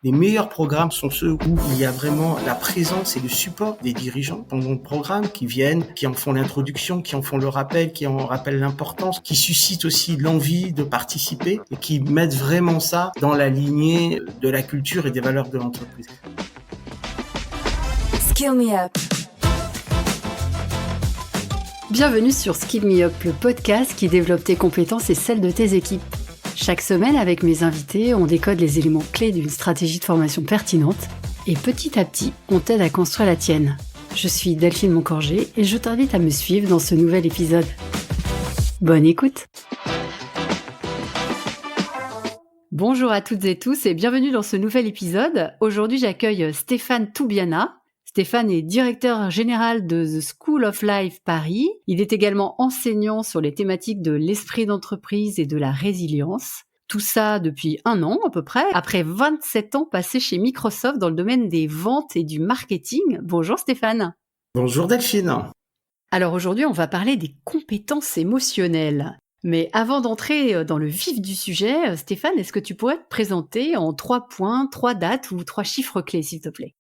Les meilleurs programmes sont ceux où il y a vraiment la présence et le support des dirigeants pendant le programme qui viennent, qui en font l'introduction, qui en font le rappel, qui en rappellent l'importance, qui suscitent aussi l'envie de participer et qui mettent vraiment ça dans la lignée de la culture et des valeurs de l'entreprise. Skill Me Up. Bienvenue sur Skill Me Up, le podcast qui développe tes compétences et celles de tes équipes. Chaque semaine, avec mes invités, on décode les éléments clés d'une stratégie de formation pertinente et petit à petit, on t'aide à construire la tienne. Je suis Delphine Moncorgé et je t'invite à me suivre dans ce nouvel épisode. Bonne écoute! Bonjour à toutes et tous et bienvenue dans ce nouvel épisode. Aujourd'hui, j'accueille Stéphane Toubiana. Stéphane est directeur général de The School of Life Paris. Il est également enseignant sur les thématiques de l'esprit d'entreprise et de la résilience. Tout ça depuis 1 an à peu près, après 27 ans passés chez Microsoft dans le domaine des ventes et du marketing. Bonjour Stéphane. Bonjour Delphine. Alors aujourd'hui, on va parler des compétences émotionnelles. Mais avant d'entrer dans le vif du sujet, Stéphane, est-ce que tu pourrais te présenter en 3 points, 3 dates ou 3 chiffres clés, s'il te plaît ?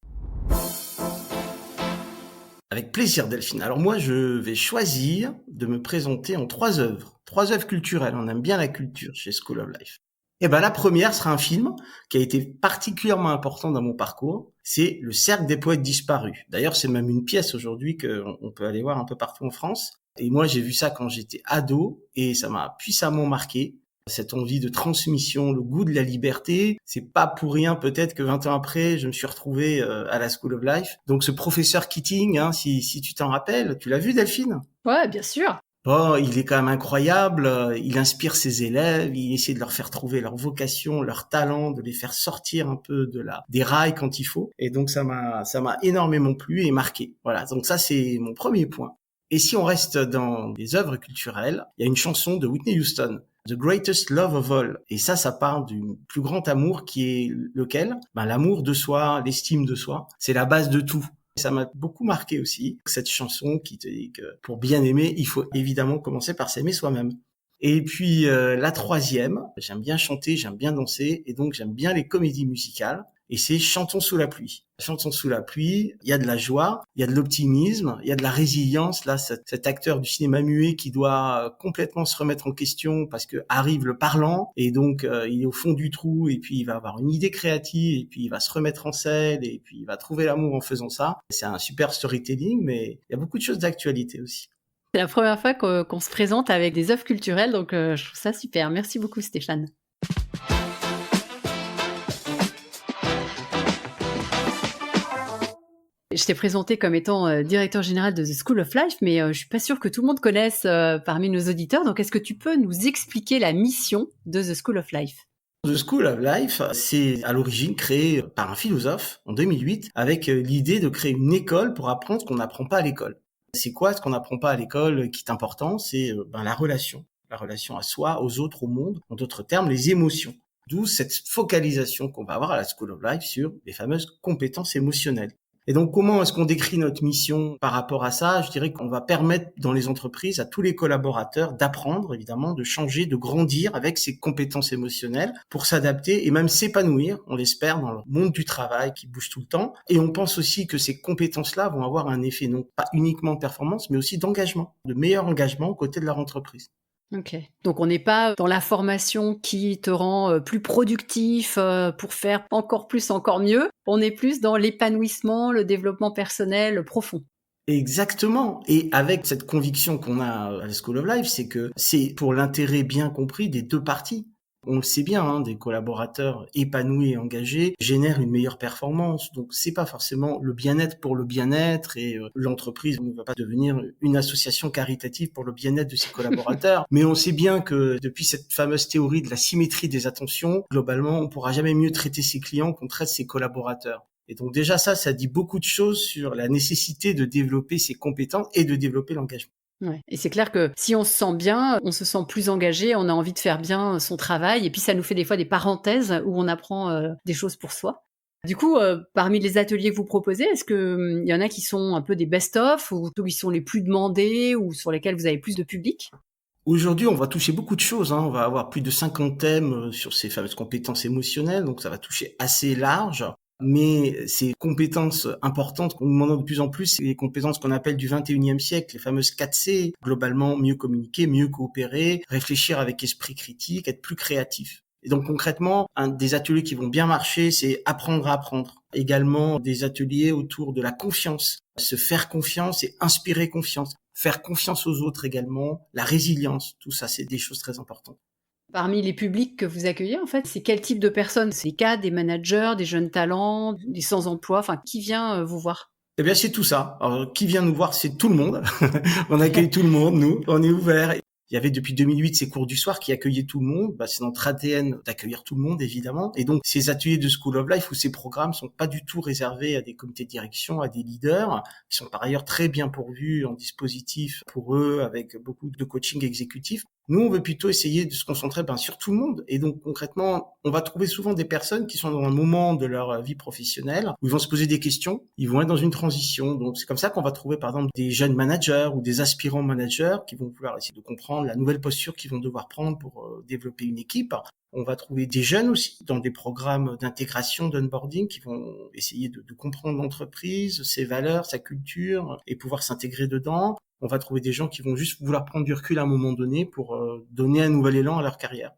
Avec plaisir Delphine. Alors moi je vais choisir de me présenter en 3 œuvres culturelles. On aime bien la culture chez School of Life. Et la première sera un film qui a été particulièrement important dans mon parcours. C'est Le Cercle des poètes disparus. D'ailleurs c'est même une pièce aujourd'hui qu'on peut aller voir un peu partout en France. Et moi j'ai vu ça quand j'étais ado et ça m'a puissamment marqué. Cette envie de transmission, le goût de la liberté. C'est pas pour rien peut-être que 20 ans après, je me suis retrouvé à la School of Life. Donc ce professeur Keating, si tu t'en rappelles, tu l'as vu Delphine ? Ouais, bien sûr. Bon, il est quand même incroyable, il inspire ses élèves, il essaie de leur faire trouver leur vocation, leur talent, de les faire sortir un peu des rails quand il faut. Et donc ça m'a énormément plu et marqué. Voilà, donc ça c'est mon premier point. Et si on reste dans les œuvres culturelles, il y a une chanson de Whitney Houston, The Greatest Love of All. Et ça parle du plus grand amour qui est lequel ? L'amour de soi, l'estime de soi. C'est la base de tout. Ça m'a beaucoup marqué aussi, cette chanson qui te dit que pour bien aimer, il faut évidemment commencer par s'aimer soi-même. Et puis la troisième, j'aime bien chanter, j'aime bien danser, et donc j'aime bien les comédies musicales. Et c'est Chantons sous la pluie. Chantons sous la pluie, il y a de la joie, il y a de l'optimisme, il y a de la résilience. Là, cet acteur du cinéma muet qui doit complètement se remettre en question parce que arrive le parlant et donc il est au fond du trou et puis il va avoir une idée créative et puis il va se remettre en scène et puis il va trouver l'amour en faisant ça. C'est un super storytelling, mais il y a beaucoup de choses d'actualité aussi. C'est la première fois qu'on se présente avec des œuvres culturelles, donc je trouve ça super. Merci beaucoup Stéphane. Je t'ai présenté comme étant directeur général de The School of Life, mais je suis pas sûre que tout le monde connaisse parmi nos auditeurs. Donc, est-ce que tu peux nous expliquer la mission de The School of Life ? The School of Life, c'est à l'origine créé par un philosophe en 2008 avec l'idée de créer une école pour apprendre ce qu'on n'apprend pas à l'école. C'est quoi ce qu'on n'apprend pas à l'école qui est important ? C'est la relation à soi, aux autres, au monde, en d'autres termes, les émotions. D'où cette focalisation qu'on va avoir à la School of Life sur les fameuses compétences émotionnelles. Et donc, comment est-ce qu'on décrit notre mission par rapport à ça ? Je dirais qu'on va permettre dans les entreprises à tous les collaborateurs d'apprendre, évidemment, de changer, de grandir avec ces compétences émotionnelles pour s'adapter et même s'épanouir, on l'espère, dans le monde du travail qui bouge tout le temps. Et on pense aussi que ces compétences-là vont avoir un effet non pas uniquement de performance, mais aussi d'engagement, de meilleur engagement aux côtés de leur entreprise. Ok. Donc, on n'est pas dans la formation qui te rend plus productif pour faire encore plus, encore mieux. On est plus dans l'épanouissement, le développement personnel profond. Exactement. Et avec cette conviction qu'on a à la School of Life, c'est que c'est pour l'intérêt bien compris des deux parties. On le sait bien, des collaborateurs épanouis et engagés génèrent une meilleure performance. Donc, c'est pas forcément le bien-être pour le bien-être et l'entreprise ne va pas devenir une association caritative pour le bien-être de ses collaborateurs. Mais on sait bien que depuis cette fameuse théorie de la symétrie des attentions, globalement, on pourra jamais mieux traiter ses clients qu'on traite ses collaborateurs. Et donc déjà ça dit beaucoup de choses sur la nécessité de développer ses compétences et de développer l'engagement. Ouais. Et c'est clair que si on se sent bien, on se sent plus engagé, on a envie de faire bien son travail, et puis ça nous fait des fois des parenthèses où on apprend des choses pour soi. Du coup, parmi les ateliers que vous proposez, est-ce que y en a qui sont un peu des best-of, ou qui sont les plus demandés, ou sur lesquels vous avez plus de public ? Aujourd'hui, on va toucher beaucoup de choses, hein. On va avoir plus de 50 thèmes sur ces fameuses compétences émotionnelles, donc ça va toucher assez large. Mais ces compétences importantes qu'on nous demande de plus en plus, c'est les compétences qu'on appelle du 21e siècle, les fameuses 4C, globalement mieux communiquer, mieux coopérer, réfléchir avec esprit critique, être plus créatif. Et donc concrètement, un des ateliers qui vont bien marcher, c'est apprendre à apprendre. Également des ateliers autour de la confiance, se faire confiance et inspirer confiance. Faire confiance aux autres également, la résilience, tout ça, c'est des choses très importantes. Parmi les publics que vous accueillez, en fait, c'est quel type de personnes? C'est des cadres, des managers, des jeunes talents, des sans-emploi? Enfin, qui vient vous voir? Eh bien, c'est tout ça. Alors, qui vient nous voir, c'est tout le monde. On accueille tout le monde, nous. On est ouvert. Il y avait depuis 2008 ces cours du soir qui accueillaient tout le monde. C'est notre ADN d'accueillir tout le monde, évidemment. Et donc, ces ateliers de School of Life ou ces programmes sont pas du tout réservés à des comités de direction, à des leaders, qui sont par ailleurs très bien pourvus en dispositifs pour eux, avec beaucoup de coaching exécutif. Nous, on veut plutôt essayer de se concentrer sur tout le monde. Et donc, concrètement, on va trouver souvent des personnes qui sont dans un moment de leur vie professionnelle où ils vont se poser des questions, ils vont être dans une transition. Donc, c'est comme ça qu'on va trouver, par exemple, des jeunes managers ou des aspirants managers qui vont vouloir essayer de comprendre la nouvelle posture qu'ils vont devoir prendre pour développer une équipe. On va trouver des jeunes aussi dans des programmes d'intégration, d'onboarding qui vont essayer de comprendre l'entreprise, ses valeurs, sa culture et pouvoir s'intégrer dedans. On va trouver des gens qui vont juste vouloir prendre du recul à un moment donné pour donner un nouvel élan à leur carrière.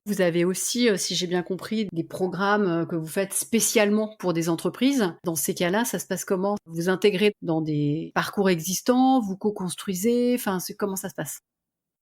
Vous avez aussi, si j'ai bien compris, des programmes que vous faites spécialement pour des entreprises. Dans ces cas-là, ça se passe comment? Vous intégrez dans des parcours existants, vous co-construisez, enfin, comment ça se passe?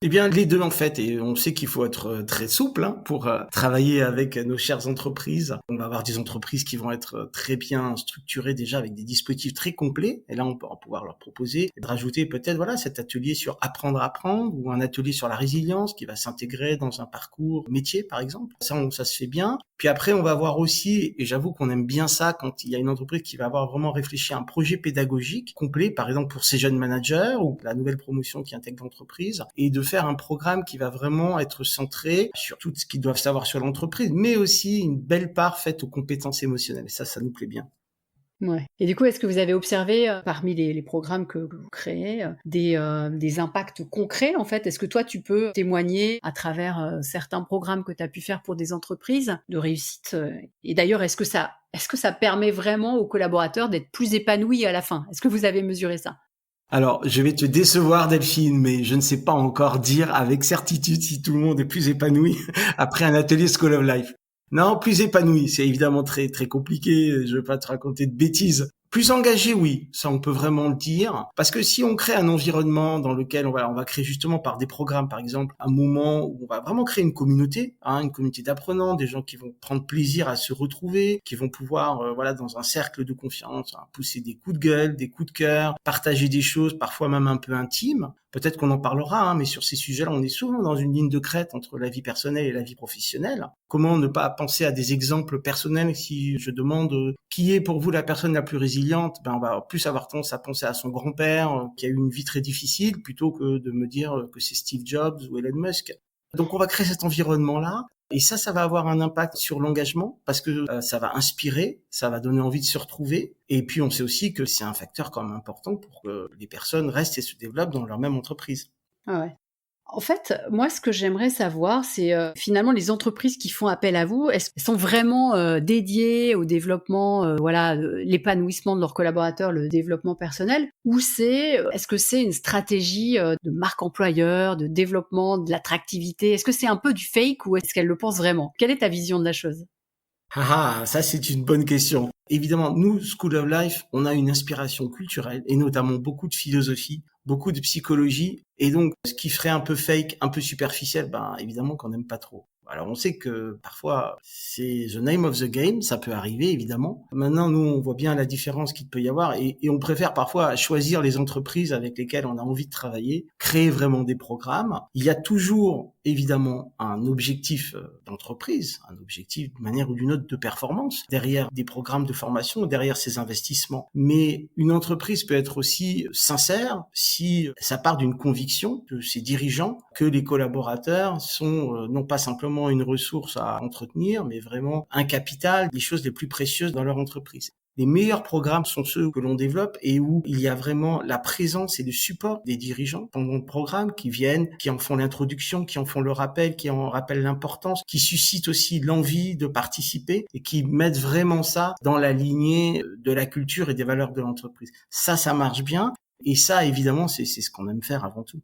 Eh bien, les deux en fait, et on sait qu'il faut être très souple pour travailler avec nos chères entreprises. On va avoir des entreprises qui vont être très bien structurées déjà avec des dispositifs très complets, et là on va pouvoir leur proposer de rajouter peut-être cet atelier sur apprendre à apprendre ou un atelier sur la résilience qui va s'intégrer dans un parcours métier par exemple. Ça se fait bien. Puis après, on va avoir aussi, et j'avoue qu'on aime bien ça quand il y a une entreprise qui va avoir vraiment réfléchi à un projet pédagogique complet, par exemple pour ses jeunes managers ou la nouvelle promotion qui intègre l'entreprise, et de faire un programme qui va vraiment être centré sur tout ce qu'ils doivent savoir sur l'entreprise, mais aussi une belle part faite aux compétences émotionnelles. Et ça nous plaît bien. Ouais. Et du coup, est-ce que vous avez observé, parmi les programmes que vous créez, des impacts concrets, en fait? Est-ce que toi, tu peux témoigner à travers, certains programmes que tu as pu faire pour des entreprises de réussite, et d'ailleurs, est-ce que ça permet vraiment aux collaborateurs d'être plus épanouis à la fin? Est-ce que vous avez mesuré ça? Alors, je vais te décevoir, Delphine, mais je ne sais pas encore dire avec certitude si tout le monde est plus épanoui après un atelier School of Life. Non, plus épanoui, c'est évidemment très très compliqué, je vais pas te raconter de bêtises. Plus engagé, oui, ça on peut vraiment le dire, parce que si on crée un environnement dans lequel on va créer justement par des programmes, par exemple, un moment où on va vraiment créer une communauté d'apprenants, des gens qui vont prendre plaisir à se retrouver, qui vont pouvoir, dans un cercle de confiance, pousser des coups de gueule, des coups de cœur, partager des choses, parfois même un peu intimes. Peut-être qu'on en parlera, mais sur ces sujets-là, on est souvent dans une ligne de crête entre la vie personnelle et la vie professionnelle. Comment ne pas penser à des exemples personnels? Si je demande qui est pour vous la personne la plus résiliente, on va plus avoir tendance à penser à son grand-père qui a eu une vie très difficile plutôt que de me dire que c'est Steve Jobs ou Elon Musk. Donc on va créer cet environnement-là. Et ça va avoir un impact sur l'engagement parce que ça va inspirer, ça va donner envie de se retrouver. Et puis on sait aussi que c'est un facteur quand même important pour que les personnes restent et se développent dans leur même entreprise. Ah ouais. En fait, moi, ce que j'aimerais savoir, c'est, finalement les entreprises qui font appel à vous, est-ce qu'elles sont vraiment, dédiées au développement, l'épanouissement de leurs collaborateurs, le développement personnel? Ou est-ce que c'est une stratégie, de marque employeur, de développement de l'attractivité? Est-ce que c'est un peu du fake ou est-ce qu'elles le pensent vraiment? Quelle est ta vision de la chose? Ça c'est une bonne question. Évidemment, nous, School of Life, on a une inspiration culturelle et notamment beaucoup de philosophie, beaucoup de psychologie. Et donc, ce qui ferait un peu fake, un peu superficiel, évidemment qu'on n'aime pas trop. Alors, on sait que parfois, c'est the name of the game, ça peut arriver, évidemment. Maintenant, nous, on voit bien la différence qu'il peut y avoir et on préfère parfois choisir les entreprises avec lesquelles on a envie de travailler, créer vraiment des programmes. Il y a toujours, évidemment, un objectif d'entreprise, un objectif d'une manière ou d'une autre de performance derrière des programmes de formation, derrière ces investissements. Mais une entreprise peut être aussi sincère si ça part d'une conviction de ses dirigeants que les collaborateurs sont non pas simplement une ressource à entretenir, mais vraiment un capital, des choses les plus précieuses dans leur entreprise. Les meilleurs programmes sont ceux que l'on développe et où il y a vraiment la présence et le support des dirigeants pendant le programme qui viennent, qui en font l'introduction, qui en font le rappel, qui en rappellent l'importance, qui suscitent aussi l'envie de participer et qui mettent vraiment ça dans la lignée de la culture et des valeurs de l'entreprise. Ça marche bien et ça, évidemment, c'est ce qu'on aime faire avant tout.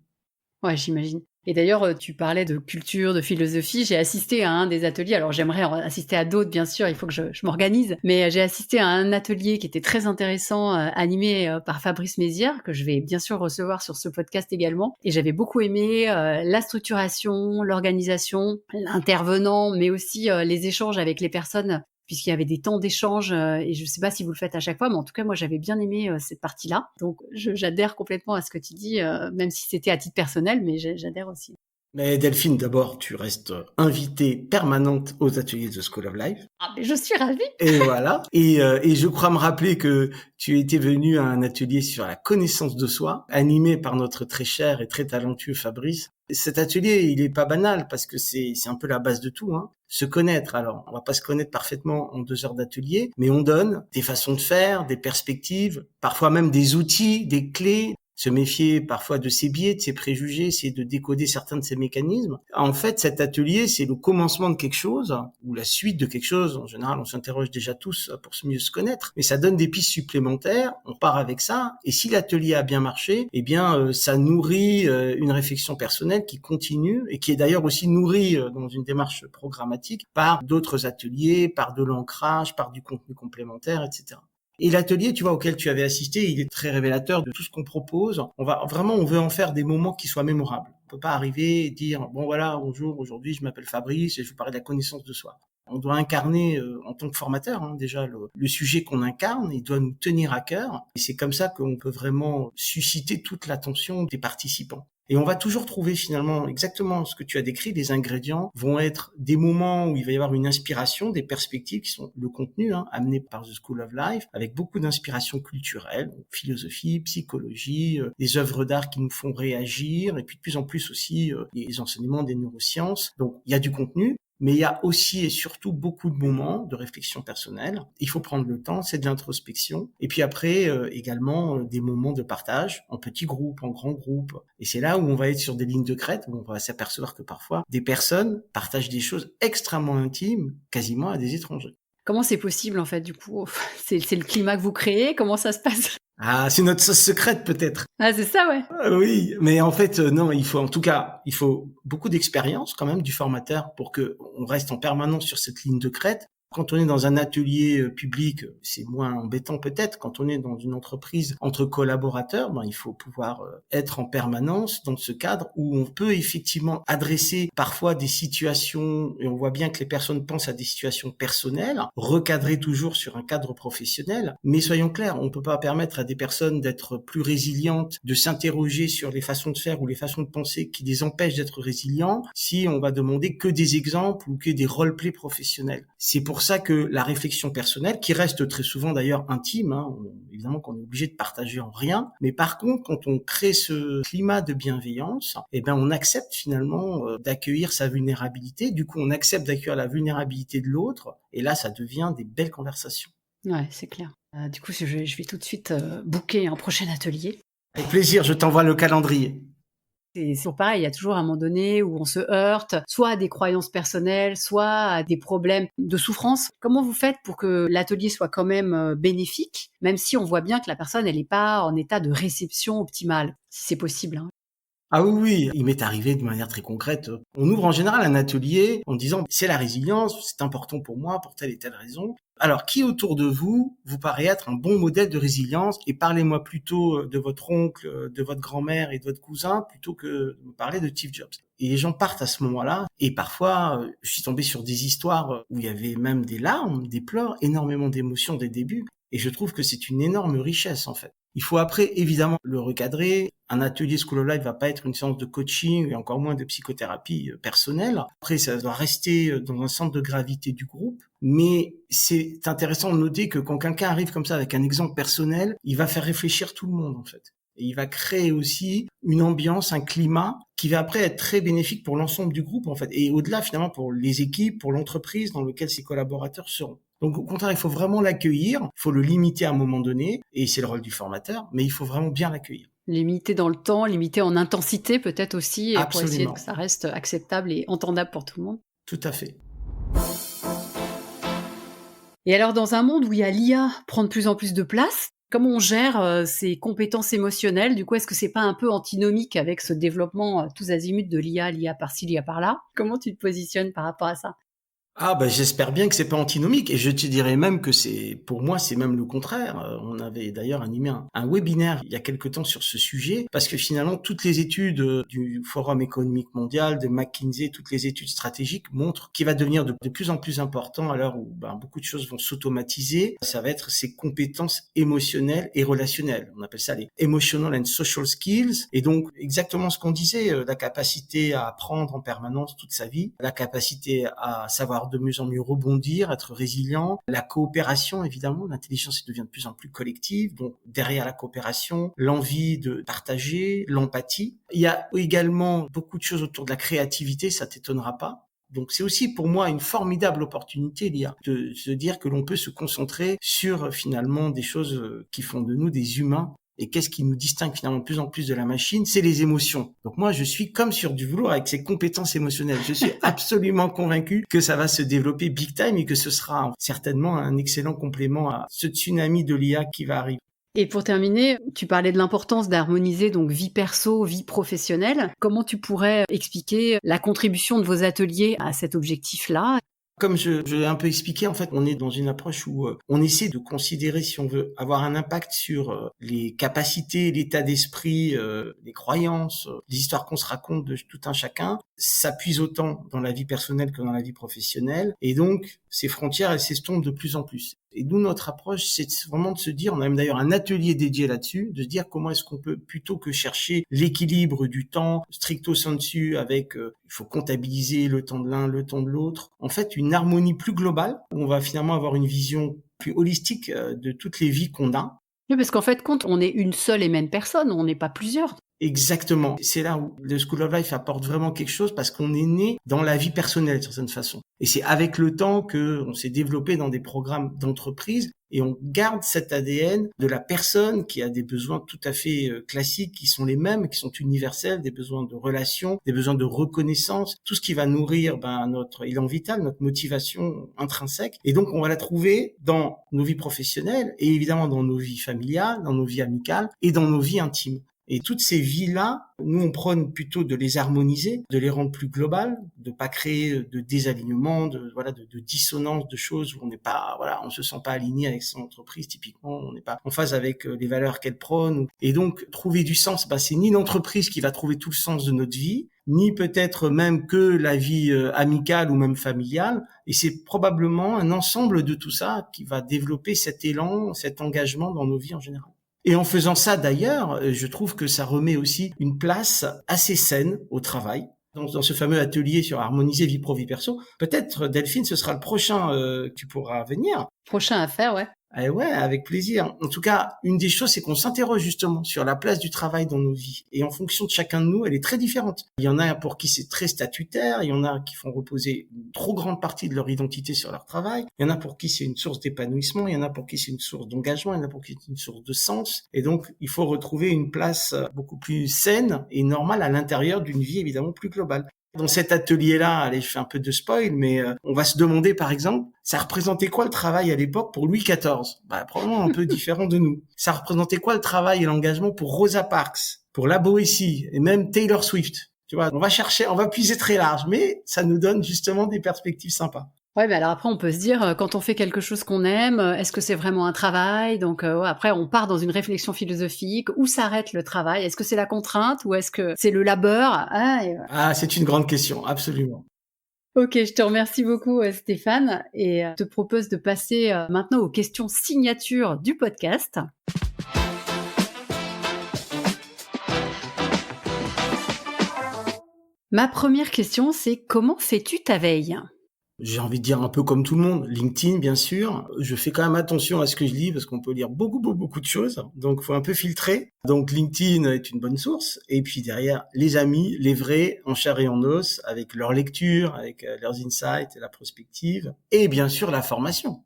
Ouais, j'imagine. Et d'ailleurs, tu parlais de culture, de philosophie. J'ai assisté à un des ateliers. Alors, j'aimerais assister à d'autres, bien sûr. Il faut que je m'organise. Mais j'ai assisté à un atelier qui était très intéressant, animé par Fabrice Mézières, que je vais bien sûr recevoir sur ce podcast également. Et j'avais beaucoup aimé la structuration, l'organisation, l'intervenant, mais aussi les échanges avec les personnes, puisqu'il y avait des temps d'échange, et je ne sais pas si vous le faites à chaque fois, mais en tout cas, moi, j'avais bien aimé cette partie-là. Donc, j'adhère complètement à ce que tu dis, même si c'était à titre personnel, mais j'adhère aussi. Mais Delphine, d'abord, tu restes invitée permanente aux ateliers de School of Life. Ah, mais je suis ravie. Et voilà. Et je crois me rappeler que tu étais venu à un atelier sur la connaissance de soi, animé par notre très cher et très talentueux Fabrice. Cet atelier, il est pas banal parce que c'est un peu la base de tout, hein. Se connaître. Alors, on va pas se connaître parfaitement en 2 heures d'atelier, mais on donne des façons de faire, des perspectives, parfois même des outils, des clés. Se méfier parfois de ses biais, de ses préjugés, essayer de décoder certains de ses mécanismes. En fait, cet atelier, c'est le commencement de quelque chose, ou la suite de quelque chose. En général, on s'interroge déjà tous pour mieux se connaître, mais ça donne des pistes supplémentaires, on part avec ça, et si l'atelier a bien marché, eh bien, ça nourrit une réflexion personnelle qui continue, et qui est d'ailleurs aussi nourrie dans une démarche programmatique par d'autres ateliers, par de l'ancrage, par du contenu complémentaire, etc. Et l'atelier, tu vois, auquel tu avais assisté, il est très révélateur de tout ce qu'on propose. On veut en faire des moments qui soient mémorables. On peut pas arriver et dire, bon voilà, bonjour, aujourd'hui je m'appelle Fabrice et je vous parler de la connaissance de soi. On doit incarner en tant que formateur, hein, déjà le sujet qu'on incarne, il doit nous tenir à cœur. Et c'est comme ça qu'on peut vraiment susciter toute l'attention des participants. Et on va toujours trouver finalement exactement ce que tu as décrit. Les ingrédients vont être des moments où il va y avoir une inspiration, des perspectives qui sont le contenu amené par The School of Life, avec beaucoup d'inspiration culturelle, philosophie, psychologie, des œuvres d'art qui nous font réagir, et puis de plus en plus aussi les enseignements des neurosciences. Donc il y a du contenu. Mais il y a aussi et surtout beaucoup de moments de réflexion personnelle. Il faut prendre le temps, c'est de l'introspection. Et puis après, également des moments de partage en petits groupes, en grands groupes. Et c'est là où on va être sur des lignes de crête, où on va s'apercevoir que parfois, des personnes partagent des choses extrêmement intimes, quasiment à des étrangers. Comment c'est possible, en fait, du coup? C'est le climat que vous créez? Comment ça se passe? Ah, c'est notre sauce secrète peut-être. Ah, c'est ça, ouais. Oui, mais en fait, non, il faut beaucoup d'expérience quand même du formateur pour que on reste en permanence sur cette ligne de crête. Quand on est dans un atelier public, c'est moins embêtant peut-être. Quand on est dans une entreprise entre collaborateurs, il faut pouvoir être en permanence dans ce cadre où on peut effectivement adresser parfois des situations, et on voit bien que les personnes pensent à des situations personnelles, recadrer toujours sur un cadre professionnel. Mais soyons clairs, on ne peut pas permettre à des personnes d'être plus résilientes, de s'interroger sur les façons de faire ou les façons de penser qui les empêchent d'être résilients si on va demander que des exemples ou que des roleplays professionnels. C'est pour ça que la réflexion personnelle, qui reste très souvent d'ailleurs intime, évidemment qu'on est obligé de partager en rien, mais par contre, quand on crée ce climat de bienveillance, on accepte finalement d'accueillir sa vulnérabilité, du coup on accepte d'accueillir la vulnérabilité de l'autre, et là ça devient des belles conversations. Ouais, c'est clair. Du coup, je vais tout de suite booker un prochain atelier. Avec plaisir, je t'envoie le calendrier. C'est toujours pareil, il y a toujours un moment donné où on se heurte, soit à des croyances personnelles, soit à des problèmes de souffrance. Comment vous faites pour que l'atelier soit quand même bénéfique, même si on voit bien que la personne, elle n'est pas en état de réception optimale, si c'est possible, hein? Ah oui, il m'est arrivé de manière très concrète. On ouvre en général un atelier en disant c'est la résilience, c'est important pour moi pour telle et telle raison. Alors, qui autour de vous paraît être un bon modèle de résilience? Et parlez-moi plutôt de votre oncle, de votre grand-mère et de votre cousin plutôt que de me parler de Steve Jobs. Et les gens partent à ce moment-là. Et parfois, je suis tombé sur des histoires où il y avait même des larmes, des pleurs, énormément d'émotions dès le début. Et je trouve que c'est une énorme richesse, en fait. Il faut après, évidemment, le recadrer. Un atelier School of Life va pas être une séance de coaching et encore moins de psychothérapie personnelle. Après, ça doit rester dans un centre de gravité du groupe. Mais c'est intéressant de noter que quand quelqu'un arrive comme ça avec un exemple personnel, il va faire réfléchir tout le monde, en fait. Et il va créer aussi une ambiance, un climat qui va après être très bénéfique pour l'ensemble du groupe, en fait. Et au-delà, finalement, pour les équipes, pour l'entreprise dans laquelle ces collaborateurs seront. Donc au contraire, il faut vraiment l'accueillir, il faut le limiter à un moment donné, et c'est le rôle du formateur, mais il faut vraiment bien l'accueillir. Limité dans le temps, limité en intensité peut-être aussi, et pour essayer que Absolument, ça reste acceptable et entendable pour tout le monde. tout à fait. Et alors dans un monde où il y a l'IA prend de plus en plus de place, comment on gère ces compétences émotionnelles? Du coup, est-ce que c'est pas un peu antinomique avec ce développement tous azimuts de l'IA par-ci, l'IA par-là? Comment tu te positionnes par rapport à ça? Ah bah j'espère bien que c'est pas antinomique, et je te dirais même que pour moi c'est même le contraire. On avait d'ailleurs animé un webinaire il y a quelque temps sur ce sujet, parce que finalement toutes les études du Forum économique mondial, de McKinsey, toutes les études stratégiques montrent qu'il va devenir de plus en plus important à l'heure où beaucoup de choses vont s'automatiser. Ça va être ces compétences émotionnelles et relationnelles. On appelle ça les emotional and social skills, et donc exactement ce qu'on disait, la capacité à apprendre en permanence toute sa vie, la capacité à savoir de mieux en mieux rebondir, être résilient, la coopération évidemment, l'intelligence devient de plus en plus collective, donc derrière la coopération, l'envie de partager, l'empathie. Il y a également beaucoup de choses autour de la créativité, ça t'étonnera pas. Donc c'est aussi pour moi une formidable opportunité, l'IA, de se dire que l'on peut se concentrer sur finalement des choses qui font de nous des humains. Et qu'est-ce qui nous distingue finalement de plus en plus de la machine? C'est les émotions. Donc moi, je suis comme sur du velours avec ces compétences émotionnelles. Je suis absolument convaincu que ça va se développer big time et que ce sera certainement un excellent complément à ce tsunami de l'IA qui va arriver. Et pour terminer, tu parlais de l'importance d'harmoniser donc vie perso, vie professionnelle. Comment tu pourrais expliquer la contribution de vos ateliers à cet objectif-là? Comme je l'ai un peu expliqué, en fait, on est dans une approche où on essaie de considérer, si on veut avoir un impact sur les capacités, l'état d'esprit, les croyances, les histoires qu'on se raconte de tout un chacun, s'appuie autant dans la vie personnelle que dans la vie professionnelle. Et donc, ces frontières, elles s'estompent de plus en plus. Et nous, notre approche, c'est vraiment de se dire, on a même d'ailleurs un atelier dédié là-dessus, de se dire comment est-ce qu'on peut, plutôt que chercher l'équilibre du temps stricto sensu avec, il faut comptabiliser le temps de l'un, le temps de l'autre, en fait, une harmonie plus globale, où on va finalement avoir une vision plus holistique de toutes les vies qu'on a. Oui, parce qu'en fait, quand on est une seule et même personne, on n'est pas plusieurs. Exactement. C'est là où le School of Life apporte vraiment quelque chose, parce qu'on est né dans la vie personnelle d'une certaine façon. Et c'est avec le temps que on s'est développé dans des programmes d'entreprise, et on garde cet ADN de la personne qui a des besoins tout à fait classiques, qui sont les mêmes, qui sont universels, des besoins de relation, des besoins de reconnaissance, tout ce qui va nourrir notre élan vital, notre motivation intrinsèque. Et donc on va la trouver dans nos vies professionnelles, et évidemment dans nos vies familiales, dans nos vies amicales et dans nos vies intimes. Et toutes ces vies-là, nous, on prône plutôt de les harmoniser, de les rendre plus globales, de pas créer de désalignement, de dissonance, de choses où on se sent pas aligné avec son entreprise, typiquement, on n'est pas en phase avec les valeurs qu'elle prône. Et donc, trouver du sens, c'est ni l'entreprise qui va trouver tout le sens de notre vie, ni peut-être même que la vie amicale ou même familiale. Et c'est probablement un ensemble de tout ça qui va développer cet élan, cet engagement dans nos vies en général. Et en faisant ça, d'ailleurs, je trouve que ça remet aussi une place assez saine au travail. Dans ce fameux atelier sur harmoniser vie pro, vie perso, peut-être, Delphine, ce sera le prochain que tu pourras venir. Prochain à faire, ouais. Eh ouais, avec plaisir. En tout cas, une des choses, c'est qu'on s'interroge justement sur la place du travail dans nos vies. Et en fonction de chacun de nous, elle est très différente. Il y en a pour qui c'est très statutaire, il y en a qui font reposer une trop grande partie de leur identité sur leur travail, il y en a pour qui c'est une source d'épanouissement, il y en a pour qui c'est une source d'engagement, il y en a pour qui c'est une source de sens. Et donc, il faut retrouver une place beaucoup plus saine et normale à l'intérieur d'une vie évidemment plus globale. Dans cet atelier-là, allez, je fais un peu de spoil, mais on va se demander, par exemple, ça représentait quoi le travail à l'époque pour Louis XIV? Probablement un peu différent de nous. Ça représentait quoi le travail et l'engagement pour Rosa Parks, pour la Boétie et même Taylor Swift? Tu vois, on va puiser très large, mais ça nous donne justement des perspectives sympas. Ouais, mais alors après, on peut se dire, quand on fait quelque chose qu'on aime, est-ce que c'est vraiment un travail? Donc, après, on part dans une réflexion philosophique. Où s'arrête le travail? Est-ce que c'est la contrainte ou est-ce que c'est le labeur? C'est une grande question, absolument. Ok, je te remercie beaucoup, Stéphane, et te propose de passer maintenant aux questions signatures du podcast. Ma première question, c'est comment fais-tu ta veille? J'ai envie de dire un peu comme tout le monde, LinkedIn bien sûr. Je fais quand même attention à ce que je lis parce qu'on peut lire beaucoup de choses. Donc faut un peu filtrer. Donc LinkedIn est une bonne source. Et puis derrière, les amis, les vrais, en chair et en os, avec leur lecture, avec leurs insights et la prospective. Et bien sûr la formation.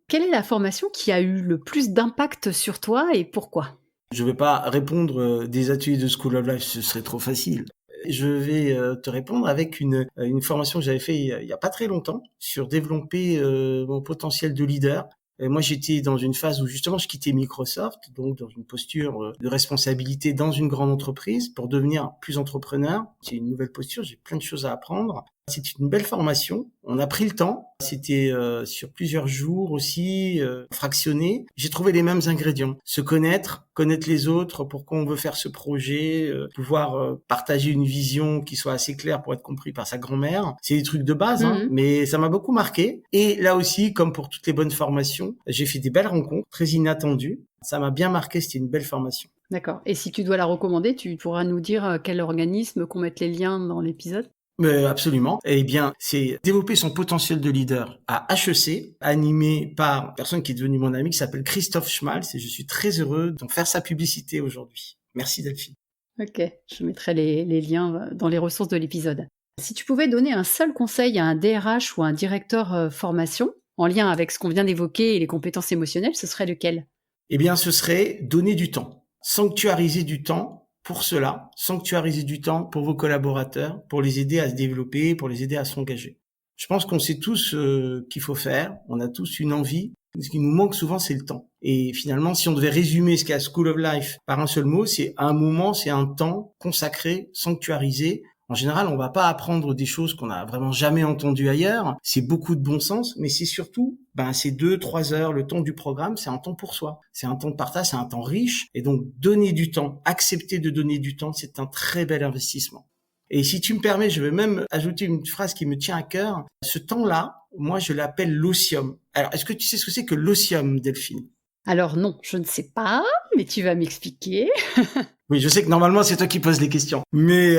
Quelle est la formation qui a eu le plus d'impact sur toi et pourquoi ? Je ne vais pas répondre des ateliers de School of Life, ce serait trop facile. Je vais te répondre avec une formation que j'avais fait il y a pas très longtemps sur développer mon potentiel de leader. Et moi, j'étais dans une phase où justement je quittais Microsoft, donc dans une posture de responsabilité dans une grande entreprise pour devenir plus entrepreneur. C'est une nouvelle posture, j'ai plein de choses à apprendre. C'est une belle formation. On a pris le temps. C'était sur plusieurs jours aussi, fractionné. J'ai trouvé les mêmes ingrédients. Se connaître les autres, pourquoi on veut faire ce projet, pouvoir partager une vision qui soit assez claire pour être compris par sa grand-mère. C'est des trucs de base, mais ça m'a beaucoup marqué. Et là aussi, comme pour toutes les bonnes formations, j'ai fait des belles rencontres, très inattendues. Ça m'a bien marqué, c'était une belle formation. D'accord. Et si tu dois la recommander, tu pourras nous dire quel organisme, qu'on mette les liens dans l'épisode ? Absolument. Eh bien, c'est développer son potentiel de leader à HEC, animé par une personne qui est devenue mon ami, qui s'appelle Christophe Schmalz, et je suis très heureux d'en faire sa publicité aujourd'hui. Merci Delphine. Ok, je mettrai les liens dans les ressources de l'épisode. Si tu pouvais donner un seul conseil à un DRH ou un directeur formation, en lien avec ce qu'on vient d'évoquer et les compétences émotionnelles, ce serait lequel ? Eh bien, ce serait donner du temps, sanctuariser du temps pour cela, sanctuariser du temps pour vos collaborateurs, pour les aider à se développer, pour les aider à s'engager. Je pense qu'on sait tous qu'il faut faire, on a tous une envie. Ce qui nous manque souvent, c'est le temps. Et finalement, si on devait résumer ce qu'est la School of Life par un seul mot, c'est un moment, c'est un temps consacré, sanctuarisé. En général, on va pas apprendre des choses qu'on n'a vraiment jamais entendues ailleurs. C'est beaucoup de bon sens, mais c'est surtout, c'est 2-3 heures, le temps du programme, c'est un temps pour soi. C'est un temps de partage, c'est un temps riche. Et donc, donner du temps, accepter de donner du temps, c'est un très bel investissement. Et si tu me permets, je vais même ajouter une phrase qui me tient à cœur. Ce temps-là, moi, je l'appelle l'osium. Alors, est-ce que tu sais ce que c'est que l'osium, Delphine ? Alors non, je ne sais pas, mais tu vas m'expliquer. Oui, je sais que normalement, c'est toi qui poses les questions. Mais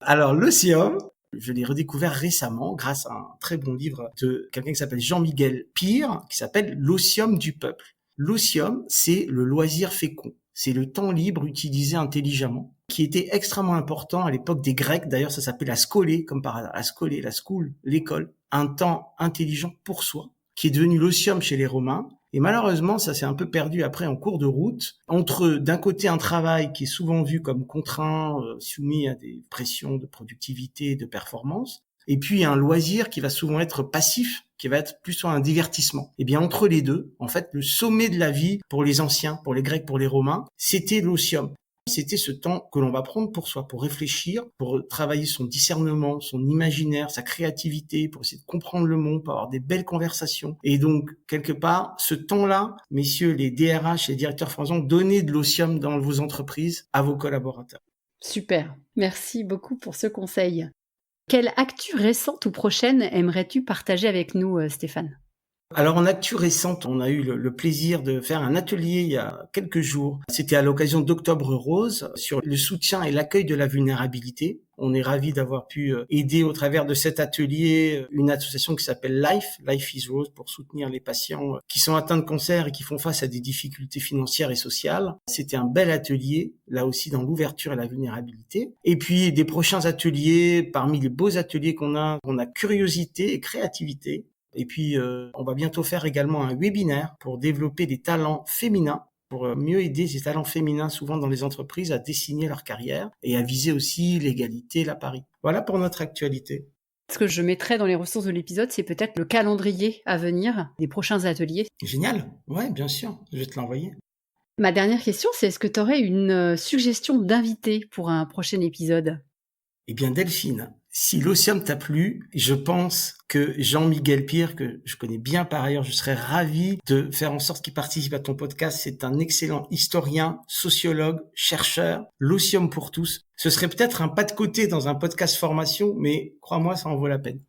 alors, l'osium, je l'ai redécouvert récemment grâce à un très bon livre de quelqu'un qui s'appelle Jean-Miguel Pire, qui s'appelle L'osium du peuple. L'osium, c'est le loisir fécond. C'est le temps libre utilisé intelligemment, qui était extrêmement important à l'époque des Grecs. D'ailleurs, ça s'appelait la scolée, comme par hasard. La scolée, la school, l'école. Un temps intelligent pour soi, qui est devenu l'osium chez les Romains. Et malheureusement, ça s'est un peu perdu après en cours de route, entre d'un côté un travail qui est souvent vu comme contraint, soumis à des pressions de productivité, de performance, et puis un loisir qui va souvent être passif, qui va être plutôt un divertissement. Et bien entre les deux, en fait, le sommet de la vie pour les anciens, pour les Grecs, pour les Romains, c'était l'osium. C'était ce temps que l'on va prendre pour soi, pour réfléchir, pour travailler son discernement, son imaginaire, sa créativité, pour essayer de comprendre le monde, pour avoir des belles conversations. Et donc, quelque part, ce temps-là, messieurs les DRH et les directeurs formation, donnez de l'osium dans vos entreprises à vos collaborateurs. Super, merci beaucoup pour ce conseil. Quelle actu récente ou prochaine aimerais-tu partager avec nous, Stéphane ? Alors en actu récente, on a eu le plaisir de faire un atelier il y a quelques jours. C'était à l'occasion d'Octobre Rose sur le soutien et l'accueil de la vulnérabilité. On est ravis d'avoir pu aider au travers de cet atelier une association qui s'appelle Life is Rose, pour soutenir les patients qui sont atteints de cancer et qui font face à des difficultés financières et sociales. C'était un bel atelier, là aussi dans l'ouverture et la vulnérabilité. Et puis des prochains ateliers, parmi les beaux ateliers qu'on a curiosité et créativité. Et puis, on va bientôt faire également un webinaire pour développer des talents féminins, pour mieux aider ces talents féminins, souvent dans les entreprises, à dessiner leur carrière et à viser aussi l'égalité, la parité. Voilà pour notre actualité. Ce que je mettrai dans les ressources de l'épisode, c'est peut-être le calendrier à venir des prochains ateliers. Génial. Ouais, bien sûr. Je vais te l'envoyer. Ma dernière question, c'est est-ce que tu aurais une suggestion d'invité pour un prochain épisode ? Eh bien, Delphine, si l'osium t'a plu, je pense que Jean-Miguel Pire, que je connais bien par ailleurs, je serais ravi de faire en sorte qu'il participe à ton podcast. C'est un excellent historien, sociologue, chercheur, l'osium pour tous. Ce serait peut-être un pas de côté dans un podcast formation, mais crois-moi, ça en vaut la peine.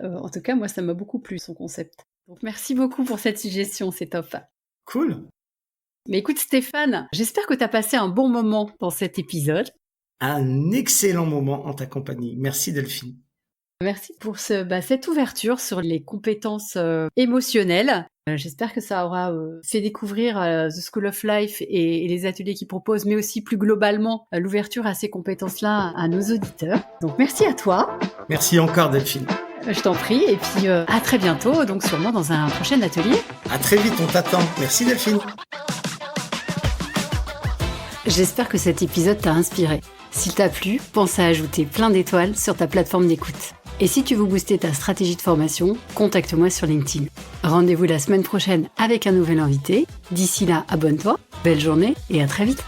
En tout cas, moi, ça m'a beaucoup plu, son concept. Donc, merci beaucoup pour cette suggestion, c'est top. Cool. Mais écoute, Stéphane, j'espère que tu as passé un bon moment dans cet épisode. Un excellent moment en ta compagnie. Merci Delphine. Merci pour cette ouverture sur les compétences émotionnelles. J'espère que ça aura fait découvrir The School of Life et les ateliers qu'ils proposent, mais aussi plus globalement l'ouverture à ces compétences-là à nos auditeurs. Donc merci à toi. Merci encore Delphine. Je t'en prie, et puis à très bientôt, donc sûrement dans un prochain atelier. À très vite, on t'attend. Merci Delphine. J'espère que cet épisode t'a inspiré. S'il t'a plu, pense à ajouter plein d'étoiles sur ta plateforme d'écoute. Et si tu veux booster ta stratégie de formation, contacte-moi sur LinkedIn. Rendez-vous la semaine prochaine avec un nouvel invité. D'ici là, abonne-toi, belle journée et à très vite.